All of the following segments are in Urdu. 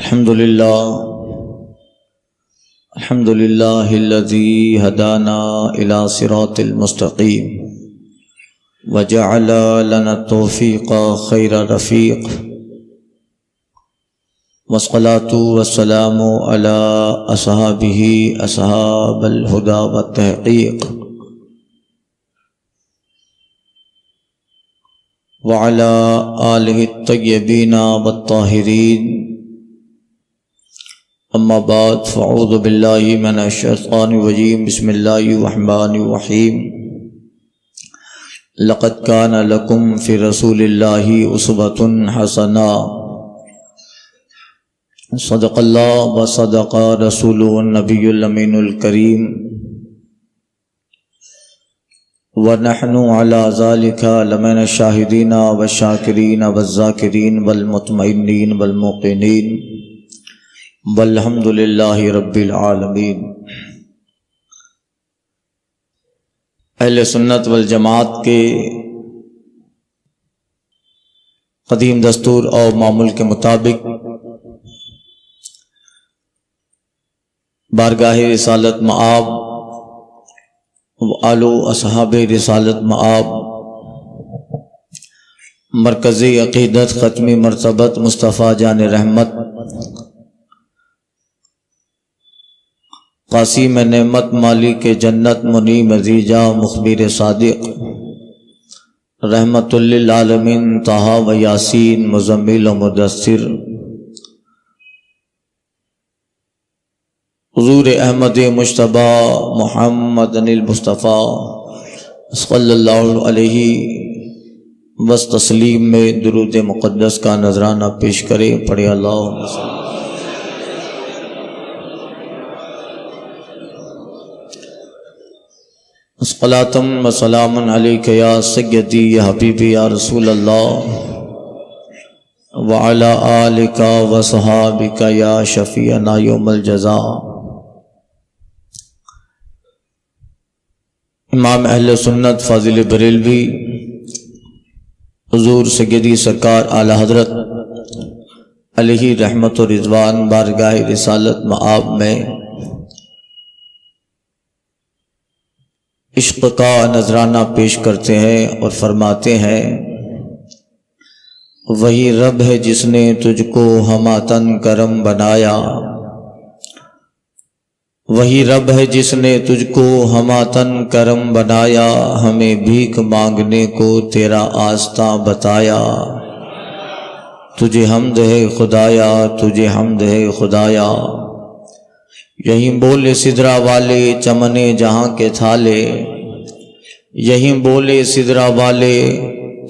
الحمد لله الذي هدانا إلى صراط المستقيم وجعل لنا التوفيق خير رفيق، والصلاة والسلام على أصحابه أصحاب الهدى والتحقيق، وعلى آله الطيبين والطاهرين. اما بعد فاعوذ باللہ من الشیطان الرجیم. بسم اللہ الرحمن الرحیم. لقد کان لکم فی رسول اللہ اسوۃ حسنہ. صدق اللہ وصدق رسولہ النبی الامین الکریم، ونحن علی ذلک لمن الشاہدین والشاکرین والذاکرین والمطمئنین والموقنین، والحمد للہ رب العالمین. اہل سنت والجماعت کے قدیم دستور اور معمول کے مطابق بارگاہ رسالت مآب و آل و اصحاب رسالت مآب مرکزی عقیدت ختمی مرتبت مصطفیٰ جان رحمت قاسم نعمت مالک جنت منی مزیجہ مخبر صادق رحمت للعالمین طہ و یاسین مزمل و مدثر حضور احمد مجتبی محمد المصطفیٰ صلی اللہ علیہ وسلم میں درود مقدس کا نذرانہ پیش کریں. پڑھے اللہ صلاۃ و سلام علیک یا سیدی یا حبیبی یا رسول اللہ، وعلی آلک و صحابک یا شفیعنا یوم الجزاء. امام اہل سنت فاضل بریلوی حضور سیدی سرکار اعلی حضرت علیہ رحمت و رضوان بارگاہ رسالت مآب میں عشق کا نذرانہ پیش کرتے ہیں اور فرماتے ہیں، وہی رب ہے جس نے تجھ کو ہماتن کرم بنایا، وہی رب ہے جس نے تجھ کو ہماتن کرم بنایا، ہمیں بھیک مانگنے کو تیرا آستاں بتایا. تجھے حمد ہے خدایا، تجھے حمد ہے خدایا. یہی بولے سدرا والے چمنے جہاں کے تھالے، یہی بولے سدرا والے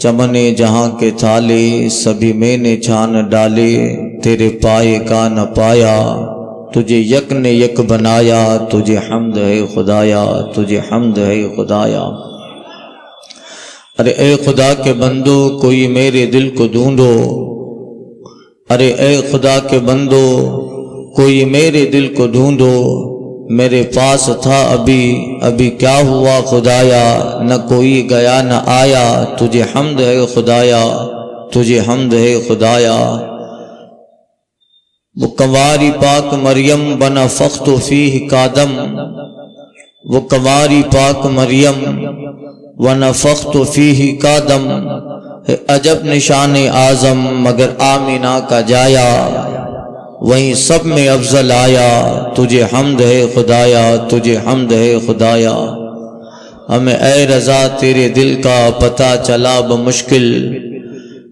چمنے جہاں کے تھالے، سبھی میں نے چھان ڈالے تیرے پائے کا نہ پایا. تجھے یک نے یک بنایا، تجھے حمد ہے خدایا، تجھے حمد ہے خدایا. ارے اے خدا کے بندو کوئی میرے دل کو ڈھونڈو، ارے اے خدا کے بندو کوئی میرے دل کو ڈھونڈو. میرے پاس تھا ابھی کیا ہوا خدایا، نہ کوئی گیا نہ آیا. تجھے حمد ہے خدایا، تجھے حمد ہے خدایا. وہ کنواری پاک مریم بنفخت فیہ کادم، وہ کنواری پاک مریم ونفخت فیہ کادم، عجب نشان اعظم مگر آمینہ کا جایا، وہیں سب میں افضل آیا. تجھے حمد ہے خدایا، تجھے حمد ہے خدایا. ہمیں اے رضا تیرے دل کا پتہ چلا بمشکل،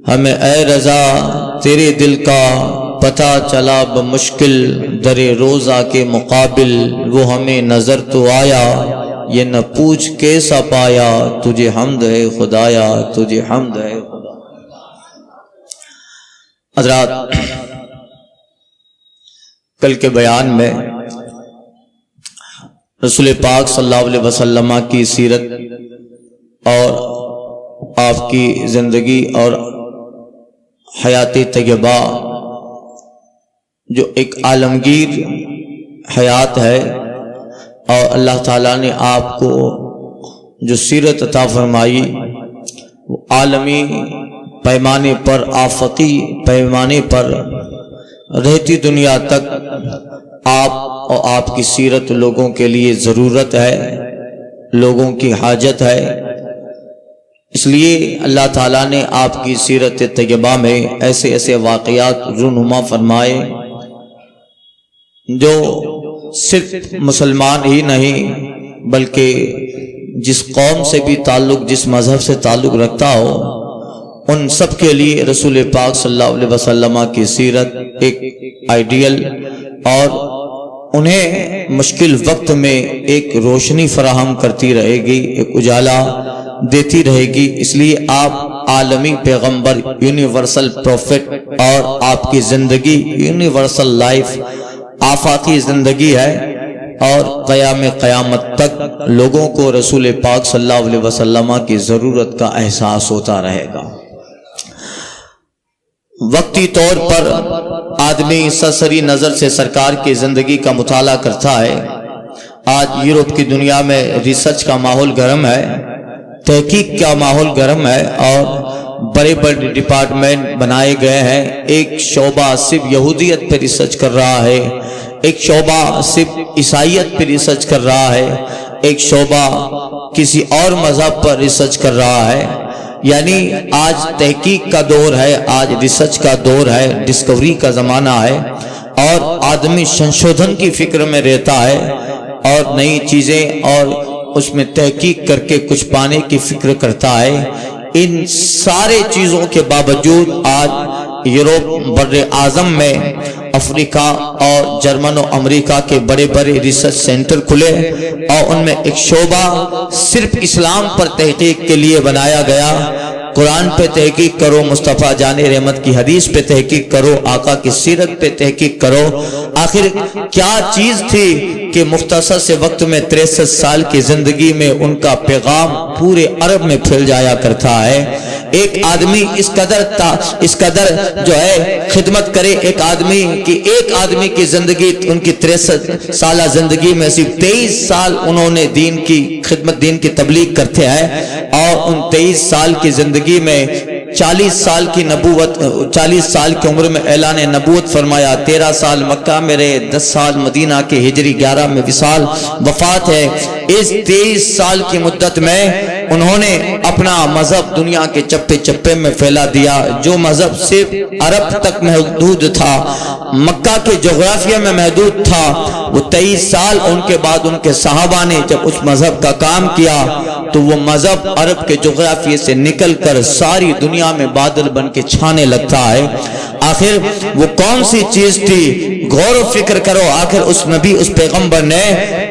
ہمیں اے رضا تیرے دل کا پتہ چلا بمشکل. در روزہ کے مقابل وہ ہمیں نظر تو آیا، یہ نہ پوچھ کیسا پایا. تجھے حمد ہے خدایا، تجھے حمد ہے خدا. حضرات، کل کے بیان میں رسول پاک صلی اللہ علیہ وسلم کی سیرت اور آپ کی زندگی اور حیات طیبہ جو ایک عالمگیر حیات ہے، اور اللہ تعالیٰ نے آپ کو جو سیرت عطا فرمائی وہ عالمی پیمانے پر، آفتی پیمانے پر رہتی دنیا تک آپ اور آپ کی سیرت لوگوں کے لیے ضرورت ہے، لوگوں کی حاجت ہے۔ اس لیے اللہ تعالیٰ نے آپ کی سیرت طیبہ میں ایسے ایسے واقعات رونما فرمائے جو صرف مسلمان ہی نہیں بلکہ جس قوم سے بھی تعلق، جس مذہب سے تعلق رکھتا ہو، ان سب کے لیے رسول پاک صلی اللہ علیہ وسلم کی سیرت ایک آئیڈیل اور انہیں مشکل وقت میں ایک روشنی فراہم کرتی رہے گی، ایک اجالا دیتی رہے گی۔ اس لیے آپ عالمی پیغمبر، یونیورسل پروفٹ، اور آپ کی زندگی یونیورسل لائف، آفاقی زندگی ہے، اور قیامت تک لوگوں کو رسول پاک صلی اللہ علیہ وسلم کی ضرورت کا احساس ہوتا رہے گا۔ وقتی طور پر آدمی سرسری نظر سے سرکار کی زندگی کا مطالعہ کرتا ہے۔ آج یورپ کی دنیا میں ریسرچ کا ماحول گرم ہے، تحقیق کا ماحول گرم ہے، اور بڑے بڑے ڈپارٹمنٹ بنائے گئے ہیں۔ ایک شعبہ صرف یہودیت پہ ریسرچ کر رہا ہے، ایک شعبہ صرف عیسائیت پہ ریسرچ کر رہا ہے، ایک شعبہ کسی اور مذہب پر ریسرچ کر رہا ہے۔ یعنی آج تحقیق کا دور ہے، آج ریسرچ کا دور ہے، ڈسکوری کا زمانہ ہے، اور آدمی سنشودھن کی فکر میں رہتا ہے اور نئی چیزیں اور اس میں تحقیق کر کے کچھ پانے کی فکر کرتا ہے۔ ان سارے چیزوں کے باوجود آج یورپ بر اعظم میں افریقہ اور جرمن و امریکہ کے بڑے بڑے ریسرچ سینٹر کھلے، اور ان میں ایک شعبہ صرف اسلام پر تحقیق کے لیے بنایا گیا۔ قرآن پہ تحقیق کرو، مصطفیٰ جان رحمت کی حدیث پہ تحقیق کرو، آقا کی سیرت پہ تحقیق کرو۔ آخر کیا چیز تھی کہ مختصر سے وقت میں 63 سال کی زندگی میں ان کا پیغام پورے عرب میں پھیل جایا کرتا ہے۔ ایک آدمی اس قدر جو ہے خدمت کرے، ایک آدمی کی زندگی، ان کی 63 سالہ زندگی میں صرف 23 سال انہوں نے دین کی خدمت، دین کی تبلیغ کرتے ہیں، اور ان 23 سال کی زندگی میں 40 سال کی نبوت، 40 سال کی عمر میں اعلان نبوت فرمایا، 13 سال مکہ میں رہے، 10 سال مدینہ کے، ہجری 11 میں وصال وفات ہے۔ اس 23 سال کی مدت میں انہوں نے اپنا مذہب دنیا کے چپے چپے میں پھیلا دیا۔ جو مذہب صرف عرب تک محدود تھا، مکہ کے جغرافیہ میں محدود تھا، وہ 23 سال ان کے بعد ان کے صحابہ نے جب اس مذہب کا کام کیا تو وہ مذہب عرب کے جغرافیے سے نکل کر ساری دنیا میں بادل بن کے چھانے لگتا ہے۔ آخر وہ کون سی چیز تھی؟ غور و فکر کرو، آخر اس نبی، اس پیغمبر نے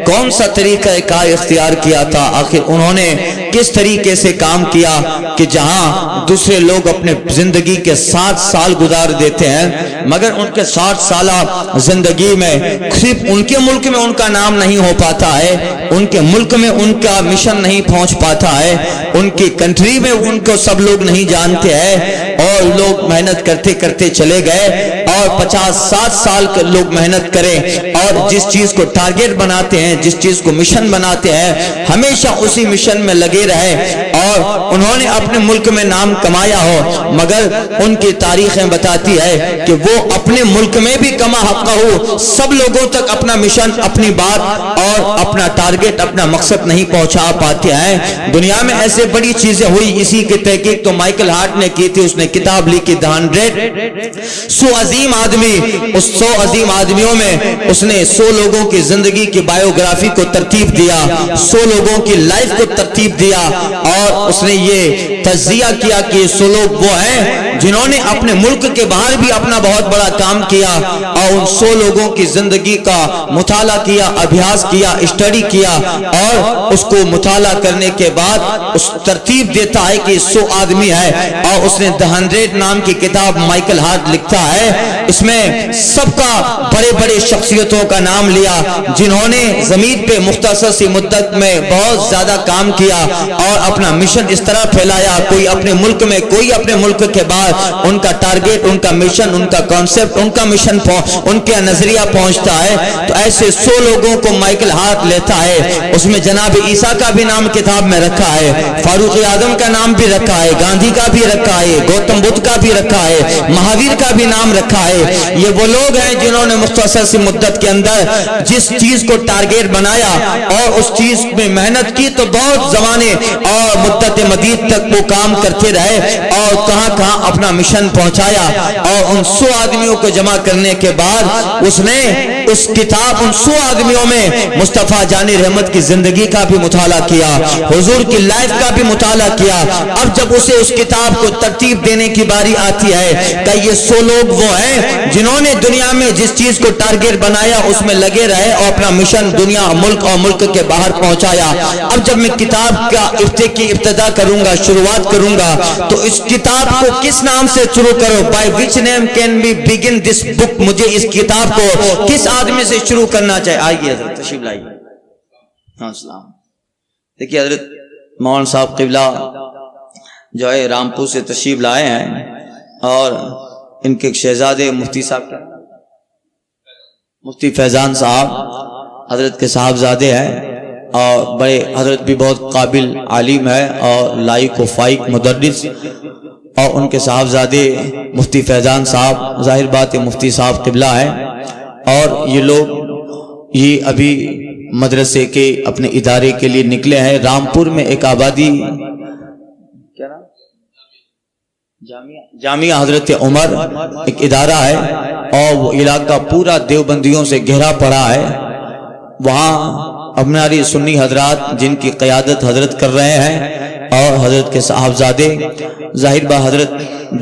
کون سا طریقہ کار اختیار کیا تھا؟ آخر انہوں نے کس طریقے سے کام کیا کہ جہاں دوسرے لوگ اپنے زندگی کے 60 سال گزار دیتے ہیں، مگر ان کے 60 سالہ زندگی میں صرف ان کے ملک میں ان کا نام نہیں ہو پاتا ہے، ان کے ملک میں ان کا مشن نہیں پہنچ پاتا ہے، ان کی کنٹری میں ان کو سب لوگ نہیں جانتے ہیں، اور لوگ محنت کرتے کرتے چلے گئے، اور 50-60 سال کے لوگ محنت کریں، اور جس چیز کو ٹارگیٹ بناتے ہیں، جس چیز کو مشن بناتے ہیں، ہمیشہ اسی مشن میں لگے رہے، اور انہوں نے اپنے ملک میں نام کمایا ہو، مگر ان کی تاریخیں بتاتی ہے کہ وہ اپنے ملک میں بھی کما حق ہو، سب لوگوں تک اپنا مشن، اپنی بات اور اپنا ٹارگیٹ، اپنا مقصد نہیں پہنچا پاتے ہیں۔ دنیا میں ایسے بڑی چیزیں ہوئی، اسی کی تحقیق تو مائیکل ہارٹ نے کی تھی، اس نے کتاب لکھی The 100 عظیم آدمی۔ اس 100 عظیم آدمیوں میں اس نے 100 لوگوں کی زندگی کی بایوگرافی کو ترتیب دیا، 100 لوگوں کی لائف کو ترتیب دیا، اور اس نے یہ تجزیہ کیا کہ 100 لوگ وہ ہیں جنہوں نے اپنے ملک کے باہر بھی اپنا بہت بڑا کام کیا، اور ان 100 لوگوں کی زندگی کا مطالعہ کیا، ابھیاس کیا، اسٹڈی کیا، اور اس کو مطالعہ کرنے کے بعد اس ترتیب دیتا ہے کہ 100 آدمی ہے، اور اس نے The 100 نام کی کتاب مائیکل ہارٹ لکھتا ہے۔ اس میں سب کا بڑے بڑے شخصیتوں کا نام لیا جنہوں نے زمین پہ مختصر سی مدت میں بہت زیادہ کام کیا اور اپنا مشن اس طرح پھیلایا، کوئی اپنے ملک میں، کوئی اپنے ملک کے بعد، بعد ان کا ٹارگیٹ، ان کا مشن، ان کا کانسیپٹ، ان کا مشن، ان کا نظریہ پہنچتا ہے تو ایسے 100 لوگوں کو مائیکل ہاتھ لیتا ہے. اس میں جناب عیسیٰ کا بھی نام کتاب میں رکھا ہے، فاروق اعظم کا نام بھی رکھا ہے، گاندھی کا بھی رکھا ہے، گوتم بدھ کا بھی رکھا ہے، مہاویر کا بھی نام رکھا ہے. یہ وہ لوگ ہیں جنہوں نے مختصر سی مدت کے اندر جس چیز کو ٹارگیٹ بنایا اور اس چیز میں محنت کی تو بہت زمانے اور مدت مدید تک وہ کام کرتے رہے اور کہاں کہاں اپنا مشن پہنچایا. اور ان 100 آدمیوں کو جمع کرنے کے بعد اس نے اس کتاب، ان 100 آدمیوں میں مصطفیٰ جانی رحمت کی زندگی کا بھی مطالعہ کیا، حضور کی لائف کا بھی مطالعہ کیا. اب جب اسے اس کتاب کو ترتیب دینے کی باری آتی ہے کہ یہ 100 لوگ وہ ہیں جنہوں نے دنیا میں جس چیز کو ٹارگیٹ بنایا اس میں لگے رہے اور اپنا مشن دنیا، ملک اور ملک کے باہر پہنچایا. اب جب میں کتاب کا ابتدا کروں گا، شروعات کروں گا تو اس کتاب کو کس نام سے شروع کرو؟ By which name can we begin this book? مجھے اس کتاب کو کس آدمی سے شروع کرنا چاہیے؟ آئیے حضرت تشریف لائیے. السلام. دیکھیے حضرت مولانا صاحب قبلہ جو ہے رامپور سے تشریف لائے ہیں اور ان کے شہزادے مفتی صاحب کیا مفتی فیضان صاحب حضرت کے صاحبزادے ہیں اور بڑے حضرت بھی بہت قابل عالم ہے اور لائق و فائق مدرس، اور ان کے صاحبزادے مفتی فیضان صاحب ظاہر بات مفتی صاحب قبلہ ہیں. اور یہ لوگ یہ ابھی مدرسے کے اپنے ادارے کے لیے نکلے ہیں. رامپور میں ایک آبادی کیا نام جامعہ حضرت عمر ایک ادارہ ہے اور وہ علاقہ پورا دیوبندیوں سے گھرا پڑا ہے. وہاں ہماری سنی حضرات جن کی قیادت حضرت کر رہے ہیں اور حضرت کے صاحبزادے ظاہر با حضرت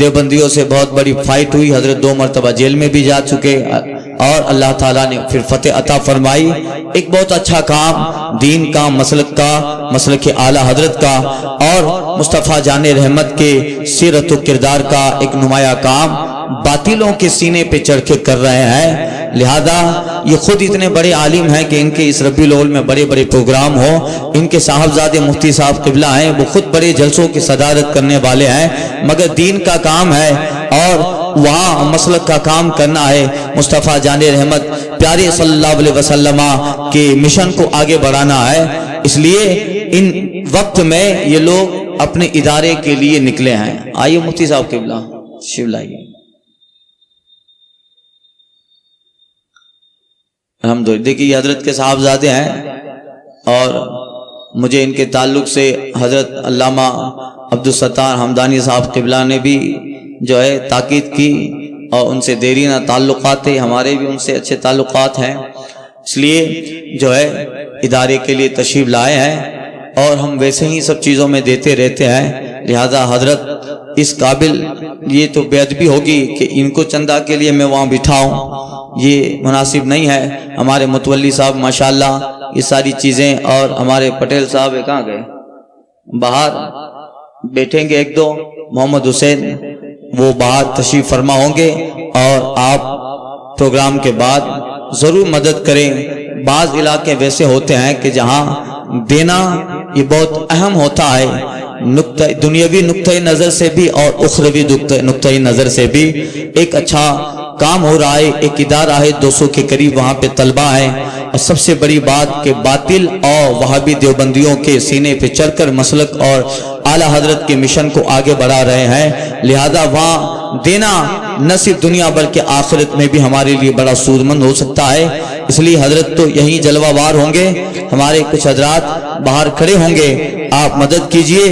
دیوبندیوں سے بہت بڑی فائٹ ہوئی، حضرت 2 مرتبہ جیل میں بھی جا چکے اور اللہ تعالیٰ نے پھر فتح عطا فرمائی. ایک بہت اچھا کام دین کا، مسلک کا، مسلک اعلیٰ حضرت کا اور مصطفیٰ جان رحمت کے سیرت و کردار کا ایک نمایاں کام باطلوں کے سینے پہ چڑھ کے کر رہے ہیں. لہذا یہ خود اتنے بڑے عالم ہیں کہ ان کے اس ربیع الاول میں بڑے بڑے پروگرام ہو. ان کے صاحبزادے مفتی صاحب قبلہ ہیں، وہ خود بڑے جلسوں کی صدارت کرنے والے ہیں، مگر دین کا کام ہے اور وہاں مسلک کا کام کرنا ہے. مصطفیٰ جان رحمت پیارے صلی اللہ علیہ وسلم کے مشن کو آگے بڑھانا ہے. اس لیے ان وقت میں یہ لوگ اپنے ادارے کے لیے نکلے ہیں. آئیے مفتی صاحب قبلہ شیو لائیے. الحمدللہ. دیکھیے یہ حضرت کے صاحبزادے ہیں اور مجھے ان کے تعلق سے حضرت علامہ عبدالستار حمدانی صاحب قبلہ نے بھی جو ہے تاکید کی اور ان سے دیرینہ تعلقات ہیں، ہمارے بھی ان سے اچھے تعلقات ہیں. اس لیے جو ہے ادارے کے لیے تشریف لائے ہیں اور ہم ویسے ہی سب چیزوں میں دیتے رہتے ہیں. لہذا حضرت اس قابل یہ تو بے ادبی ہوگی کہ ان کو چندہ کے لیے میں وہاں بٹھاؤں، یہ مناسب نہیں ہے. ہمارے متولی صاحب ماشاءاللہ یہ ساری چیزیں، اور ہمارے پٹیل صاحب کہاں گئے؟ باہر بیٹھیں گے. 1-2 محمد حسین وہ باہر تشریف فرما ہوں گے اور آپ پروگرام کے بعد ضرور مدد کریں. بعض علاقے ویسے ہوتے ہیں کہ جہاں دینا یہ بہت اہم ہوتا ہے، دنیاوی نقطۂ نظر سے بھی اور اخروی نقطۂ نظر سے بھی. ایک اچھا کام ہو رہا ہے، ایک ادارہ ہے، 200 کے قریب وہاں پہ طلبہ ہیں، اور سب سے بڑی بات کہ باطل اور وہابی دیوبندیوں کے سینے پہ چڑھ کر مسلک اور اعلیٰ حضرت کے مشن کو آگے بڑھا رہے ہیں. لہذا وہاں دینا نہ صرف دنیا بلکہ آخرت میں بھی ہمارے لیے بڑا سود مند ہو سکتا ہے. اس لیے حضرت تو یہی جلوہ وار ہوں گے، ہمارے کچھ حضرات باہر کھڑے ہوں گے، آپ مدد کیجئے.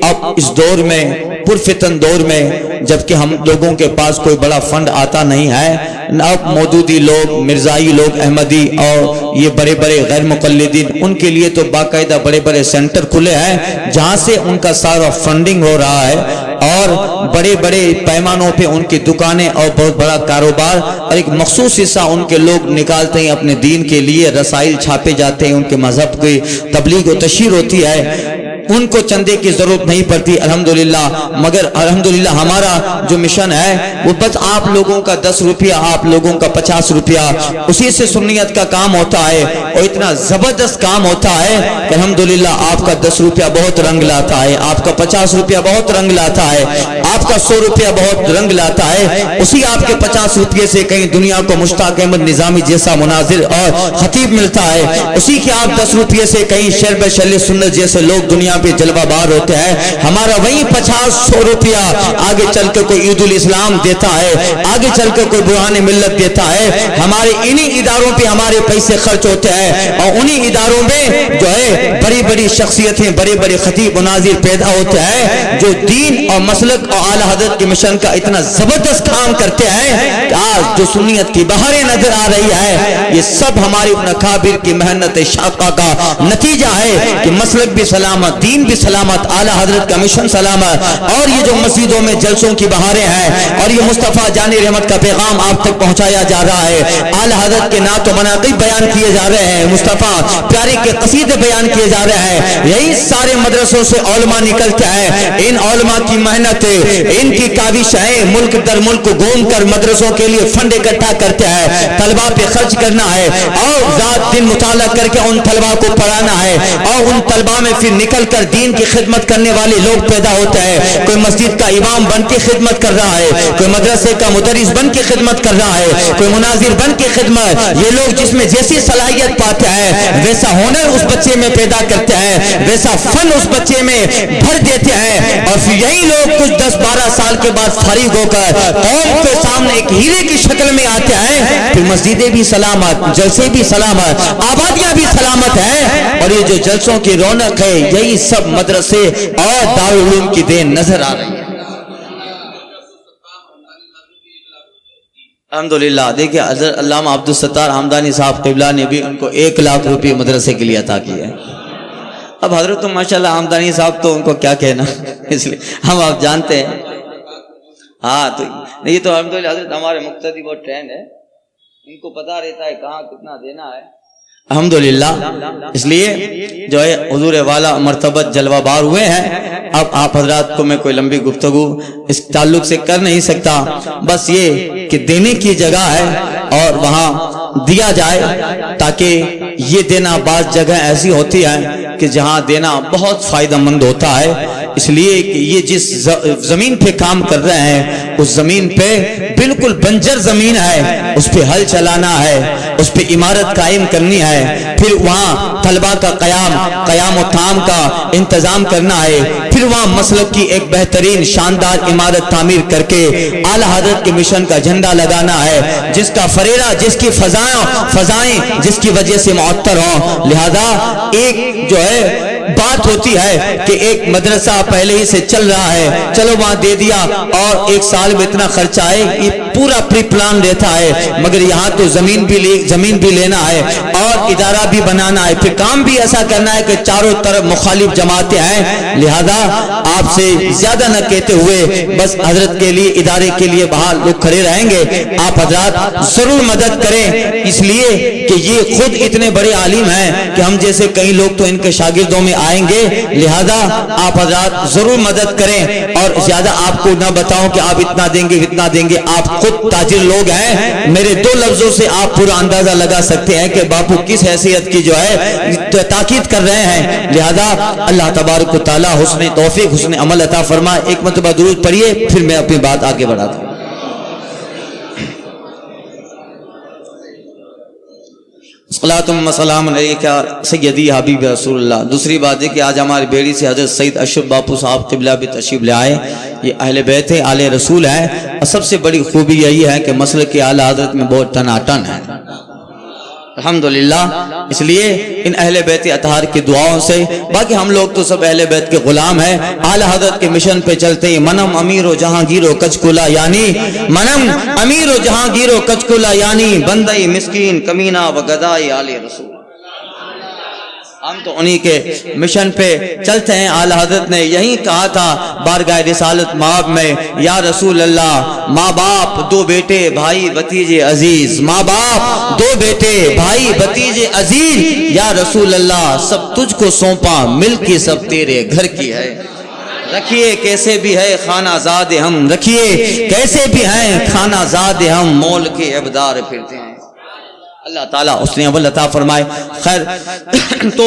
اب اس دور میں، پرفتن دور میں، جبکہ ہم لوگوں کے پاس کوئی بڑا فنڈ آتا نہیں ہے، اب مودودی لوگ، مرزائی لوگ، احمدی اور یہ بڑے بڑے غیر مقلدین، ان کے لیے تو باقاعدہ بڑے بڑے سینٹر کھلے ہیں جہاں سے ان کا سارا فنڈنگ ہو رہا ہے اور بڑے بڑے پیمانوں پہ ان کی دکانیں اور بہت بڑا کاروبار، اور ایک مخصوص حصہ ان کے لوگ نکالتے ہیں اپنے دین کے لیے. رسائل چھاپے جاتے ہیں، ان کے مذہب کی تبلیغ و تشہیر ہوتی ہے. ان کو چندے کی ضرورت نہیں پڑتی الحمدللہ، مگر الحمدللہ ہمارا جو مشن ہے وہ بس آپ لوگوں کا 10 روپیہ، آپ لوگوں کا 50 روپیہ، اسی سے سنیت کا کام ہوتا ہے، اور اتنا زبردست کام ہوتا ہے کہ الحمدللہ آپ کا 10 روپیہ بہت رنگ لاتا ہے، آپ کا 50 روپیہ بہت رنگ لاتا ہے، آپ کا 100 روپیہ بہت رنگ لاتا ہے، اسی آپ کے 50 روپیے سے کہیں دنیا کو مشتاق احمد نظامی جیسا مناظر اور خطیب ملتا ہے، اسی کے آپ 10 روپیے سے کہیں شرب شل سنت جیسے لوگ دنیا پہ جلوہ بار ہوتے ہیں، ہمارا وہی 50-100 روپیہ آگے چل کے کوئی عید الاسلام دیتا ہے، آگے چل کے کوئی برہان ملت دیتا ہے، ہمارے انہی اداروں پہ ہمارے پیسے خرچ ہوتے ہیں، اور انہی اداروں میں جو ہے بڑی بڑی شخصیتیں، بڑے بڑے خطیب مناظر پیدا ہوتے ہیں جو دین اور مسلک اور اعلی حضرت کے مشن کا اتنا زبردست کام کرتے ہیں کہ آج جو سنیت کی بہاریں نظر آ رہی ہے یہ سب ہماری ابن اکابر کی محنت شاقہ کا نتیجہ ہے کہ مسلک بھی سلامت، دین بھی سلامت، اعلی حضرت کا مشن سلامت، اور یہ جو مسجدوں میں جلسوں کی بہاریں ہیں اور یہ مصطفیٰ جان رحمت کا پیغام آپ تک پہنچایا جا رہا ہے، اعلی حضرت کے نعت و مناقب بیان کیے جا رہے ہیں، مصطفیٰ پیارے کے قصیدے بیان کیے جا رہے ہیں، یہی سارے مدرسوں سے علماء نکلتے ہیں، ان علماء کی محنت، ان کی کاوشیں ملک در ملک گھوم کر مدرسوں کے لیے فنڈ اکٹھا کرتے ہیں، طلباء پہ خرچ کرنا ہے اور رات دن مطالعہ کر کے ان طلباء کو پڑھانا ہے، اور ان طلباء میں پھر نکل کر دین کی خدمت کرنے والے لوگ پیدا ہوتے ہیں، کوئی مسجد کا امام بن کے خدمت کر رہا ہے، کوئی مدرسے کا مدرس بن کے خدمت کر رہا ہے، کوئی مناظر بن کے خدمت، یہ لوگ جس میں جیسی صلاحیت پاتے ہیں ویسا ہنر اس بچے میں پیدا کرتے ہیں، ویسا فن اس بچے میں بھر دیتے ہیں، اور پھر یہی لوگ کچھ 10-12 سال کے بعد فارغ ہو کر قوم کے سامنے ایک ہیرے کی شکل میں آتے ہیں، پھر مسجدیں بھی سلامت، جلسے بھی سلامت، آبادیاں بھی سلامت ہیں، اور یہ جو جلسوں کی رونق ہے یہی سب مدرسے اور دارالعلوم کی دین نظر آ رہی ہے الحمدللہ۔ دیکھیں حضرت علامہ عبدالستار حمدانی صاحب قبلہ نے بھی ان کو 1 لاکھ روپے مدرسے کے لیے عطا کیے ہیں۔ اب حضرت تو ماشاءاللہ حمدانی صاحب تو ان کو کیا کہنا، اس لیے ہم آپ جانتے ہیں، ہاں تو یہ تو الحمدللہ حضرت ہمارے مقتدی بہت ٹرینڈ ہے، ان کو پتا رہتا ہے کہاں کتنا دینا ہے الحمدللہ، اس لیے جو ہے حضور والا مرتبت جلوہ بار ہوئے ہیں۔ اب آپ حضرات کو میں کوئی لمبی گفتگو اس تعلق سے کر نہیں سکتا، بس یہ کہ دینے کی جگہ ہے اور وہاں دیا جائے، تاکہ یہ دینا بعض جگہ ایسی ہوتی ہے کہ جہاں دینا بہت فائدہ مند ہوتا ہے، اس لیے کہ یہ جس زمین پہ کام کر رہے ہیں اس زمین پہ بالکل بنجر زمین ہے، اس پہ ہل چلانا ہے، اس پہ عمارت قائم کرنی ہے، پھر وہاں طلباء کا قیام و طعام کا انتظام کرنا ہے، پھر وہاں مسلک کی ایک بہترین شاندار عمارت تعمیر کر کے اعلی حضرت کے مشن کا جھنڈا لگانا ہے، جس کا فریرہ، جس کی فضائیں جس کی وجہ سے معطر ہوں۔ لہذا ایک جو ہے بات ہوتی ہے کہ ایک مدرسہ پہلے ہی سے چل رہا ہے، چلو وہاں دے دیا اور 1 سال میں اتنا خرچہ آئے، یہ پورا پری پلان رہتا ہے، مگر یہاں تو زمین بھی لینا ہے اور ادارہ بھی بنانا ہے، پھر کام بھی ایسا کرنا ہے کہ چاروں طرف مخالف جماعتیں ہیں۔ لہذا آپ سے زیادہ نہ کہتے ہوئے بس حضرت کے لیے، ادارے کے لیے باہر لوگ کھڑے رہیں گے، آپ حضرات ضرور مدد کریں، اس لیے کہ یہ خود اتنے بڑے عالم ہیں کہ ہم جیسے کئی لوگ تو ان کے شاگردوں میں آئیں گے، لہذا آپ حضرات ضرور مدد کریں، اور زیادہ آپ کو نہ بتاؤں کہ آپ اتنا دیں گے، آپ خود تاجر لوگ ہیں، میرے 2 لفظوں سے آپ پورا اندازہ لگا سکتے ہیں کہ باپو کس حیثیت کی جو ہے تاکید کر رہے ہیں۔ لہذا اللہ تبارک و تعالی حسن توفیق، حسن عمل عطا فرمائے۔ ایک مرتبہ درود پڑھیے، پھر میں اپنی بات آگے بڑھاتا ہوں۔ صلاتم و سلام علیکہ سیدی حبیب رسول اللہ۔ دوسری بات ہے کہ آج ہمارے بیڑی سے حضرت سید اشرف باپو صاحب قبلہ بھی تشریف لے آئے، یہ اہل بیت ہیں، آل رسول ہیں، اور سب سے بڑی خوبی یہی ہے کہ مسلک کے اعلی حضرت میں بہت ٹناٹن ہے الحمدللہ، اس لیے ان اہل بیت اطہار کی دعاؤں سے، باقی ہم لوگ تو سب اہل بیت کے غلام ہیں، اعلی حضرت کے مشن پہ چلتے ہی منم امیر و جہانگیر و کچکلا، یعنی منم امیر و جہانگیر و کچکلا، یعنی بندہ مسکین کمینہ و گدائی آل رسول۔ ہم تو انہی کے مشن پہ چلتے ہیں. اعلی حضرت نے یہی کہا تھا بارگاہ رسالت مآب میں, یا رسول اللہ, ماں باپ, دو بیٹے, بھائی بھتیجے عزیز, ماں باپ, دو بیٹے, بھائی بھتیجے عزیز, یا رسول اللہ, سب تجھ کو سونپا, ملک کی سب تیرے گھر کی ہے. رکھیے کیسے بھی ہے خانہ زاد ہم, رکھیے کیسے بھی ہیں خانہ زاد ہم, مول کے ابدار پھرتے ہیں. اللہ تعالیٰ اس نے اول عطا فرمائے. خیر تو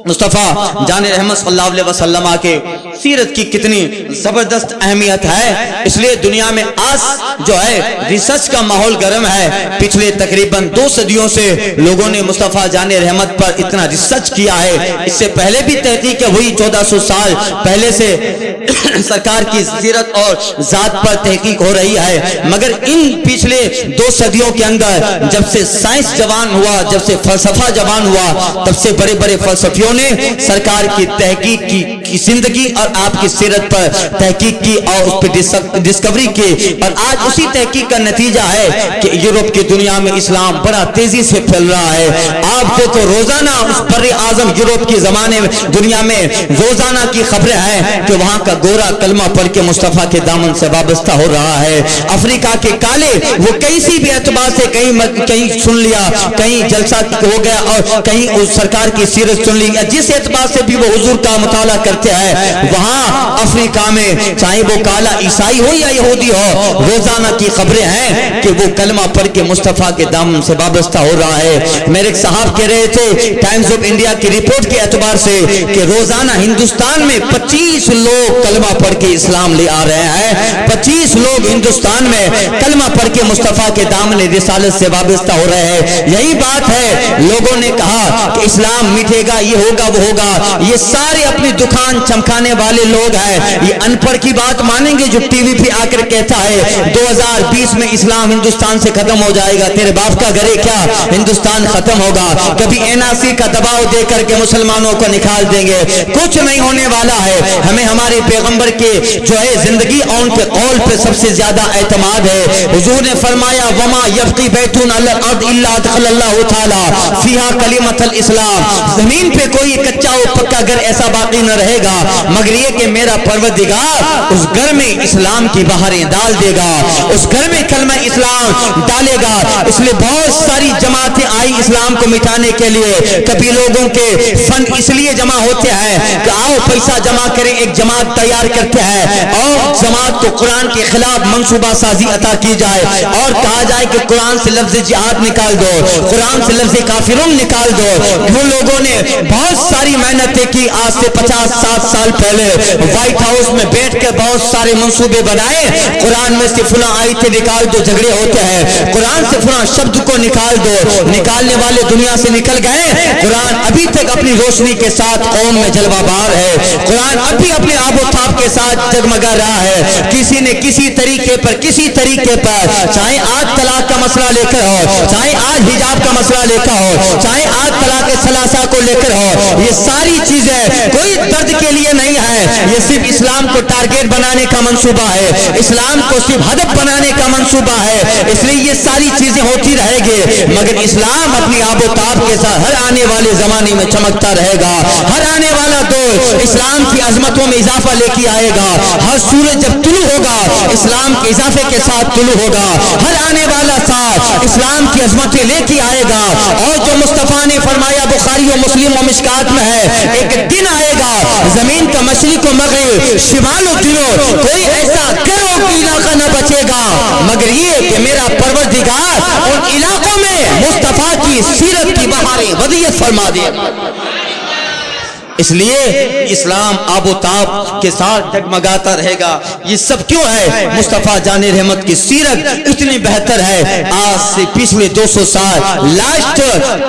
مصطفیٰ جان رحمت صلی اللہ علیہ وسلم کے سیرت کی کتنی زبردست اہمیت ہے. اس لیے دنیا میں آج جو ہے ریسرچ کا ماحول گرم ہے. پچھلے تقریباً 2 صدیوں سے لوگوں نے مصطفیٰ جان رحمت پر اتنا ریسرچ کیا ہے. اس سے پہلے بھی تحقیق ہوئی, 1400 سال پہلے سے سرکار کی سیرت اور ذات پر تحقیق ہو رہی ہے. مگر ان پچھلے 2 صدیوں کے اندر جب سے سائنس جوان ہوا, جب سے فلسفہ جوان ہوا, تب سے بڑے بڑے فلسفیوں نے سرکار کی تحقیق کی زندگی اور آپ کی سیرت پر تحقیق کی اور اس پہ ڈسکوری کی. اور آج اسی تحقیق کا نتیجہ ہے کہ یورپ کی دنیا میں اسلام بڑا تیزی سے پھیل رہا ہے. آپ کو تو روزانہ اس بر اعظم یورپ کی زمانے میں دنیا میں روزانہ کی خبریں ہیں کہ وہاں کا گورا کلمہ پڑھ کے مصطفیٰ کے دامن سے وابستہ ہو رہا ہے. افریقہ کے کالے وہ کسی بھی اعتبار سے کہیں سن لیا, کہیں جلسہ ہو گیا اور کہیں اس سرکار کی سیرت سن لی, جس اعتبار سے بھی وہ حضور کا مطالعہ کرتے ہیں, وہاں افریقہ میں چاہے وہ کالا عیسائی ہو یا یہودی ہو, روزانہ کی خبریں ہیں کہ وہ کلمہ پڑھ کے مصطفیٰ کے دامن سے وابستہ ہو رہا ہے. میرے ایک صاحب کہہ رہے تھے ٹائمز آف انڈیا کی رپورٹ کے اعتبار سے کہ روزانہ ہندوستان میں 25 لوگ کلمہ پڑھ کے اسلام لے آ رہے ہیں. 25 لوگ ہندوستان میں کلمہ پڑھ کے مصطفیٰ کے دامن رسالت سے وابستہ ہو رہے ہیں. یہی بات ہے, لوگوں نے کہا کہ اسلام مٹے گا, یہ ہوگا وہ ہوگا, یہ سارے اپنی دکان چمکانے والے لوگ ہیں. یہ ان پڑھ کی بات مانیں گے جو ٹی وی پہ آ کر کہتا ہے 2020 میں اسلام ہندوستان سے ختم ہو جائے گا. تیرے باپ کا گھر ہے کیا, ہندوستان ختم ہوگا. کبھی NRC کا دباؤ دے کر کے مسلمانوں کو نکال دیں گے, کچھ نہیں ہونے والا ہے. ہمیں ہمارے پیغمبر کے جو ہے زندگی اور ان کے قول پہ سب سے زیادہ اعتماد ہے. حضور نے فرمایا وما یبقی بیتون علی الارض الا ادخل اللہ تعالی فیہا کلمۃ الاسلام, زمین پہ کوئی کچا و پکا گھر ایسا باقی نہ رہے گا مگر یہ کہ میرا پروردگار اس گھر میں اسلام کی بہاریں ڈال دے گا, اس گھر میں کلمہ اسلام ڈالے گا. اس لیے بہت ساری جماعتیں آئی اسلام کو مٹانے کے لیے. کبھی لوگوں کے فنڈ اس لیے جمع ہوتے ہیں کہ آؤ پیسہ جمع کریں, ایک جماعت تیار کرتے ہیں اور جماعت کو قرآن کے خلاف منصوبہ سازی عطا کی جائے اور کہا جائے کہ قرآن سے لفظ جہاد نکال دو, قرآن سے لفظ کافرون نکال دو. وہ لوگوں نے بہت ساری محنتیں کی. آج سے 50-60 سال پہلے وائٹ ہاؤس میں بیٹھ کر بہت سارے منصوبے بنائے. قرآن میں سے فلاں آیتیں نکال دو, جھگڑے ہوتے ہیں. قرآن سے فلاں شبد کو نکال دو, نکالنے والے دنیا سے نکل گئے. قرآن ابھی تک اپنی روشنی کے ساتھ قوم میں جلوہ بار ہے. قرآن ابھی اپنے آب و تاب کے ساتھ جگمگا رہا ہے. کسی نے کسی طریقے پر چاہے آج طلاق کا مسئلہ لے کر ہو, چاہے آج حجاب کا مسئلہ لے کر ہو, چاہے آج طلاق ثلاثہ کو لے کر ہو, یہ ساری چیزیں کوئی درد کے لیے نہیں ہے. یہ صرف اسلام کو ٹارگیٹ بنانے کا منصوبہ ہے, اسلام کو صرف ہدف بنانے کا منصوبہ ہے. اس لیے یہ ساری چیزیں ہوتی رہے گی مگر اسلام اپنی آب و تاب کے ساتھ ہر آنے والے زمانے میں چمکتا رہے گا. ہر آنے والا دور اسلام کی عظمتوں میں اضافہ لے کے آئے گا. ہر سورج جب طلوع ہوگا اسلام کے اضافے کے ساتھ طلوع ہوگا. ہر آنے والا ساتھ اسلام کی عظمتیں لے کے آئے گا. اور جو مصطفیٰ نے فرمایا بخاری و مسلم و مشکات میں ہے, ایک دن آئے گا زمین کا مشرق و مغرب شمال و جنوب کوئی ایسا کرو کہ علاقہ نہ بچے گا مگر یہ کہ میرا پروردگار ان علاقوں میں مصطفیٰ کی سیرت کی بہاریں ودیعت فرما دے. اس لیے اسلام آب و تاب کے ساتھ جگمگاتا رہے گا. یہ سب کیوں ہے؟ مصطفیٰ جان رحمت کی سیرت اتنی بہتر ہے. آج سے پچھلے 200 سال, لاسٹ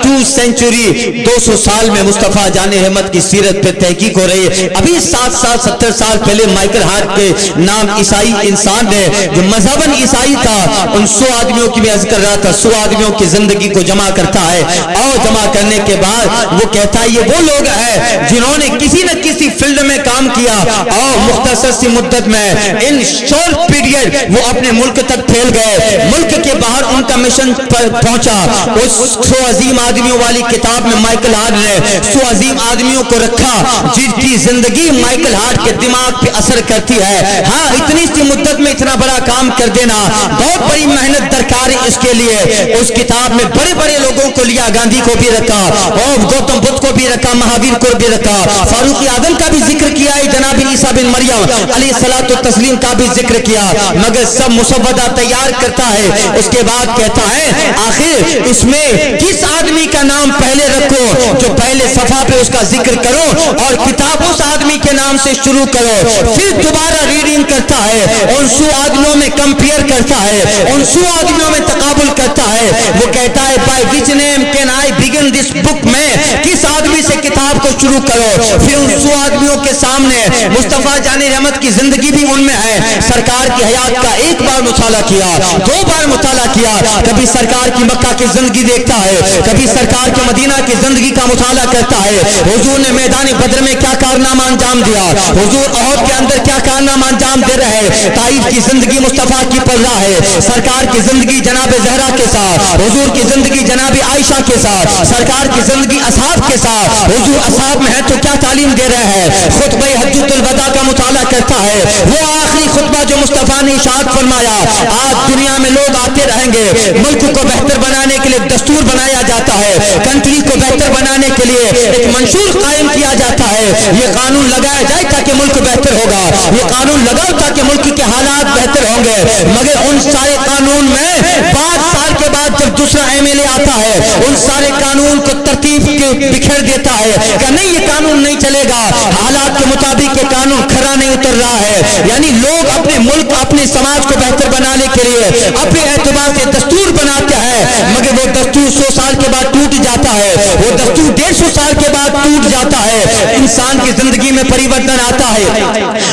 2 سینچری 200 سال میں مصطفیٰ جان رحمت کی سیرت پہ تحقیق ہو رہی ہے. ابھی 60 سال 70 سال پہلے مائیکل ہارٹ کے نام عیسائی انسان نے جو مذہباً عیسائی تھا, ان 100 آدمیوں کی میں عرض کر رہا تھا, 100 آدمیوں کی زندگی کو جمع کرتا ہے اور جمع کرنے کے بعد وہ کہتا ہے یہ وہ لوگ ہیں جنہوں نے کسی نہ کسی فیلڈ میں کام کیا اور مختصر سی مدت میں ان شارٹ پیریڈ وہ اپنے ملک تک پھیل گئے، ملک کے باہر ان کا مشن پہنچا۔ اس 100 عظیم آدمیوں والی کتاب میں مائیکل ہارٹ نے 100 عظیم آدمیوں کو رکھا جن کی زندگی مائیکل ہارٹ کے دماغ پہ اثر کرتی ہے۔ ہاں، اتنی سی مدت میں اتنا بڑا کام کر دینا بہت بڑی محنت درکار ہے اس کے لیے۔ اس کتاب میں بڑے بڑے لوگوں کو لیا، گاندھی کو بھی رکھا اور گوتم بدھ کو بھی رکھا، مہاویر کو بھی رکھا، فاروق اعظم کا بھی ذکر کیا ہے، جناب عیسیٰ بن مریم علیہ الصلوۃ والتسلیم کا بھی ذکر کیا، مگر سب مسودہ تیار کرتا ہے، اس کے بعد کہتا ہے آخر اس میں کس آدمی کا نام پہلے رکھو، جو پہلے صفحہ پہ اس کا ذکر کرو اور کتاب اس آدمی کے نام سے شروع کرو۔ پھر دوبارہ ریڈنگ کرتا ہے، ان 100 آدمیوں میں کمپیئر کرتا ہے، ان 100 آدمیوں میں تقابل کرتا ہے، وہ کہتا ہے by which name can I begin this بک، میں کس آدمی سے کتاب کو شروع کرو۔ پھر ان 100 آدمیوں کے سامنے مصطفیٰ جان رحمت کی زندگی بھی ان میں ہے، سرکار کی حیات کا ایک بار مطالعہ کیا، 2 بار مطالعہ کیا، کبھی سرکار کی مکہ کی زندگی دیکھتا ہے، کبھی سرکار کے مدینہ کی زندگی کا مطالعہ کرتا ہے، حضور نے میدان بدر میں کیا کارنامہ انجام دیا، حضور احد کے اندر کیا کارنامہ انجام دے رہے، طائف کی زندگی مصطفیٰ کی پڑھ رہا ہے، سرکار کی زندگی جناب زہرا کے ساتھ، حضور کی زندگی جناب عائشہ کے ساتھ، سرکار کی زندگی اصحاب کے ساتھ، حضور اصحاب میں ہے تو کیا تعلیم دے رہے ہیں، خطبہ حجۃ الوداع کا مطالعہ کرتا ہے، وہ آخری خطبہ جو مصطفیٰ نے ارشاد فرمایا آج دنیا میں لوگ آتے رہیں گے، ملک کو بہتر بنانے کے لیے دستور بنایا جاتا ہے، کنٹری کو بہتر بنانے کے لیے ایک منشور قائم کیا جاتا ہے، یہ قانون لگایا جائے تاکہ ملک بہتر ہوگا، یہ قانون لگاؤ تاکہ ملک کے حالات بہتر ہوں گے، مگر ان سارے قانون میں 5 سال کے بعد جب دوسرا MLA آتا ہے ان سارے قانون کو ترتیب کے بکھیر دیتا ہے کہ نہیں یہ قانون نہیں چلے گا، حالات کے مطابق یہ قانون کھرا نہیں اتر رہا ہے، یعنی لوگ اپنے ملک اپنے سماج کو بہتر بنانے کے لیے اپنے اعتبار سے دستور بناتے ہیں، مگر وہ دستور 100 سال کے بعد ٹوٹ جاتا ہے، وہ دستور 150 سال کے بعد ٹوٹ جاتا ہے، انسان کی زندگی میں پریورتن آتا ہے،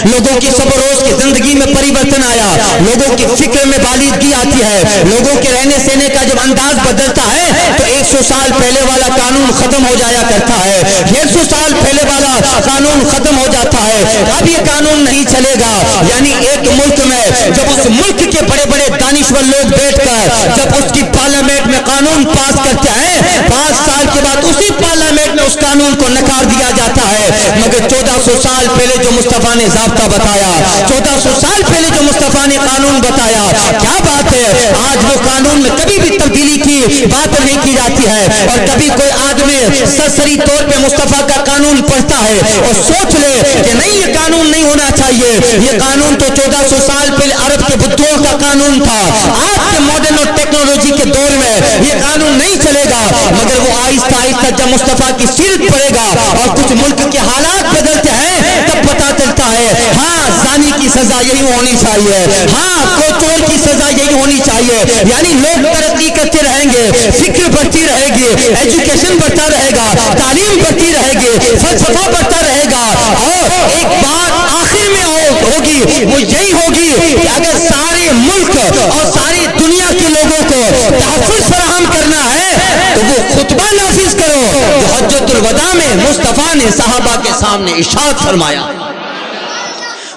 لوگوں کی صبر و روز کی زندگی میں پریورتن آیا، لوگوں کی فکر میں بالیدگی آتی ہے، لوگوں کے رہنے سہنے کا جب انداز بدلتا ہے تو 100 سال پہلے والا قانون ختم ہو جایا کرتا ہے، 150 سال پہلے والا قانون ختم ہو جاتا ہے، اب یہ قانون نہیں چلے گا، یعنی ایک ملک میں جب اس ملک کے بڑے بڑے دانشور لوگ بیٹھ کر جب اس کی پارلیمنٹ میں قانون پاس کرتے ہیں 5 سال کے بعد اسی پارلیمنٹ میں اس قانون کو نکار دیا جاتا ہے، مگر 1400 سال پہلے جو مصطفیٰ نے ضابطہ بتایا، 1400 سال پہلے جو مصطفیٰ نے قانون بتایا، کیا بات ہے، آج وہ قانون میں کبھی بھی تبدیلی کی بات نہیں کی جاتی ہے، اور کبھی کوئی آدمی سرسری طور پہ مصطفیٰ کا قانون پڑھتا ہے اور سوچ لے کہ نہیں یہ قانون نہیں ہونا چاہیے، یہ قانون تو 1400 سال پہلے عرب کے بدھوں کا قانون تھا، آج کے ماڈرن اور ٹیکنالوجی کے دور میں یہ قانون نہیں چلے گا، مگر وہ آہستہ آہستہ جب مصطفیٰ کی سیرت پڑے گا اور کچھ ملک کے حالات بدلتے ہیں تب پتا چلتا ہے ہاں زانی کی سزا یہی ہونی چاہیے، ہاں کوئی چور کی سزا یہی ہونی چاہیے، یعنی لوگ ترقی کرتے رہیں گے، فکر بڑھتی رہے گی، ایجوکیشن بڑھتا رہے گا، تعلیم بڑھتی رہے گی، فلسفہ بڑھتا رہے گا، اور ایک بات آخر میں ہوگی وہ یہی ہوگی کہ اگر سارے ملک اور ساری دنیا کے لوگوں کو تحفظ فراہم کرنا ہے تو وہ خطبہ نافذ کرو جو حجۃ الوداع میں مصطفیٰ نے صحابہ کے سامنے ارشاد فرمایا۔